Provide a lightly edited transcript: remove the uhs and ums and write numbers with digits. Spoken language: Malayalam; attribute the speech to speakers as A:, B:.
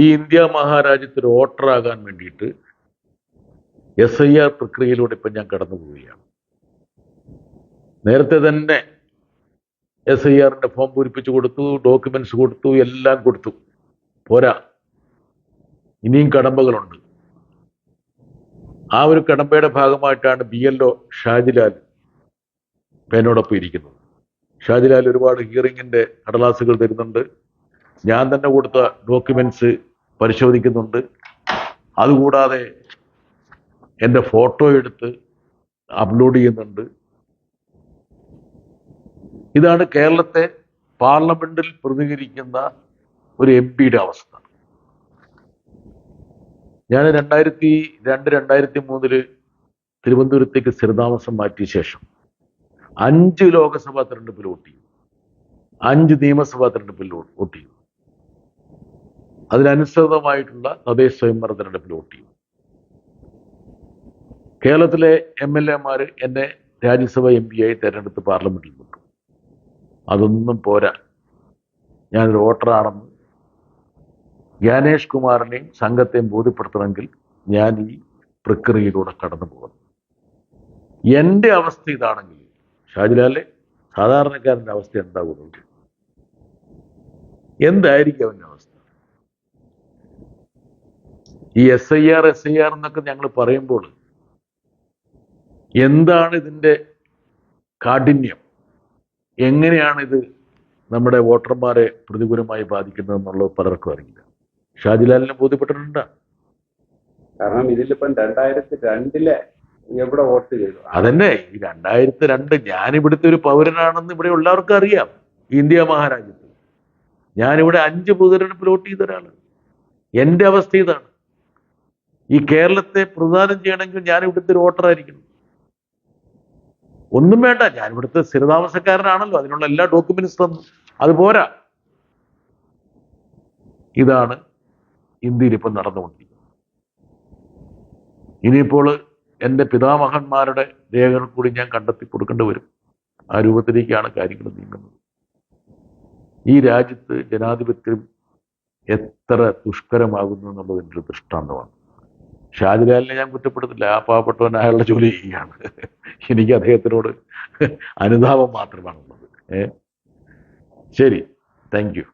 A: ഈ ഇന്ത്യ മഹാരാജ്യത്തിൽ വോട്ടറാകാൻ വേണ്ടിയിട്ട് SIR പ്രക്രിയയിലൂടെ ഇപ്പം ഞാൻ കടന്നു പോവുകയാണ്. നേരത്തെ തന്നെ SIRന്റെ ഫോം പൂരിപ്പിച്ചു കൊടുത്തു, ഡോക്യുമെന്റ്സ് കൊടുത്തു, എല്ലാം കൊടുത്തു. പോരാ, ഇനിയും കടമ്പകളുണ്ട്. ആ ഒരു കടമ്പയുടെ ഭാഗമായിട്ടാണ് BLO ഷാജിലാൽ എന്നോടൊപ്പം ഇരിക്കുന്നത്. ഷാജിലാൽ ഒരുപാട് ഹിയറിങ്ങിന്റെ കടലാസുകൾ തരുന്നുണ്ട്. ഞാൻ തന്നെ കൊടുത്ത ഡോക്യുമെന്റ്സ് പരിശോധിക്കുന്നുണ്ട്. അതുകൂടാതെ എൻ്റെ ഫോട്ടോ എടുത്ത് അപ്ലോഡ് ചെയ്യുന്നുണ്ട്. ഇതാണ് കേരളത്തെ പാർലമെന്റിൽ പ്രതിനിധീകരിക്കുന്ന ഒരു MP അവസ്ഥ. ഞാൻ 2002-2003 തിരുവനന്തപുരത്തേക്ക് സ്ഥിരതാമസം മാറ്റിയ ശേഷം 5 ലോക്സഭാ തെരഞ്ഞെടുപ്പിൽ വോട്ട് ചെയ്തു, 5 നിയമസഭാ തെരഞ്ഞെടുപ്പിൽ വോട്ട് ചെയ്തു, അതിനനുസൃതമായിട്ടുള്ള തദ്ദേശ സ്വയംഭരണ തെരഞ്ഞെടുപ്പിൽ വോട്ട് ചെയ്തു. കേരളത്തിലെ MLA എന്നെ രാജ്യസഭ MP ആയി തെരഞ്ഞെടുത്ത് പാർലമെന്റിൽ വിട്ടു. അതൊന്നും പോരാ, ഞാനൊരു വോട്ടറാണെന്ന് ജ്ഞാനേഷ് കുമാറിനെയും സംഘത്തെയും ബോധ്യപ്പെടുത്തണമെങ്കിൽ ഞാൻ ഈ പ്രക്രിയയിലൂടെ കടന്നു പോകുന്നു. എൻ്റെ അവസ്ഥ ഇതാണെങ്കിൽ ഷാജിലാലെ, സാധാരണക്കാരൻ്റെ അവസ്ഥ എന്താകുന്നത്? എന്തായിരിക്കും അവൻ്റെ അവസ്ഥ? ഈ SIR എന്നൊക്കെ ഞങ്ങൾ പറയുമ്പോൾ എന്താണ് ഇതിൻ്റെ കാഠിന്യം, എങ്ങനെയാണ് ഇത് നമ്മുടെ വോട്ടർമാരെ പ്രതികൂലമായി ബാധിക്കുന്നത് എന്നുള്ളത് പലർക്കും അറിയില്ല. ഷാജിലാലിനെ ബോധ്യപ്പെട്ടിട്ടുണ്ട്.
B: കാരണം ഇതിലിപ്പം 2002 എവിടെ വോട്ട് ചെയ്തു?
A: അതന്നെ, ഈ 2002 ഞാനിവിടുത്തെ ഒരു പൗരനാണെന്ന് ഇവിടെ എല്ലാവർക്കും അറിയാം. ഇന്ത്യ മഹാരാജ്യത്ത് ഞാനിവിടെ 5 പൊതുതെരഞ്ഞെടുപ്പിൽ വോട്ട് ചെയ്ത ഒരാളാണ്. എൻ്റെ അവസ്ഥ ഇതാണ്. ഈ കേരളത്തെ പ്രതിദാനം ചെയ്യണമെങ്കിൽ ഞാൻ ഇവിടുത്തെ ഒരു വോട്ടറായിരിക്കണം. ഒന്നും വേണ്ട, ഞാൻ ഇവിടുത്തെ സ്ഥിരതാമസക്കാരനാണല്ലോ, അതിനുള്ള എല്ലാ ഡോക്യുമെന്റ്സ് തന്നു. അത് പോരാ. ഇതാണ് ഇന്ത്യയിൽ ഇപ്പം നടന്നുകൊണ്ടിരിക്കുന്നത്. ഇനിയിപ്പോൾ എൻ്റെ പിതാമഹന്മാരുടെ രേഖകൾ കൂടി ഞാൻ കണ്ടെത്തി കൊടുക്കേണ്ടി വരും. ആ രൂപത്തിലേക്കാണ് കാര്യങ്ങൾ നീങ്ങുന്നത്. ഈ രാജ്യത്ത് ജനാധിപത്യം എത്ര ദുഷ്കരമാകുന്നു എന്നുള്ളതിൻ്റെ ഒരു ദൃഷ്ടാന്തമാണ്. ഷാജിലാലിനെ ഞാൻ കുറ്റപ്പെടുത്തില്ല, ആ പാവപ്പെട്ടവൻ അയാളുടെ ജോലി ചെയ്യുകയാണ്. എനിക്ക് അദ്ദേഹത്തിനോട് അനുതാപം മാത്രമാണുള്ളത്. ശരി, താങ്ക് യു.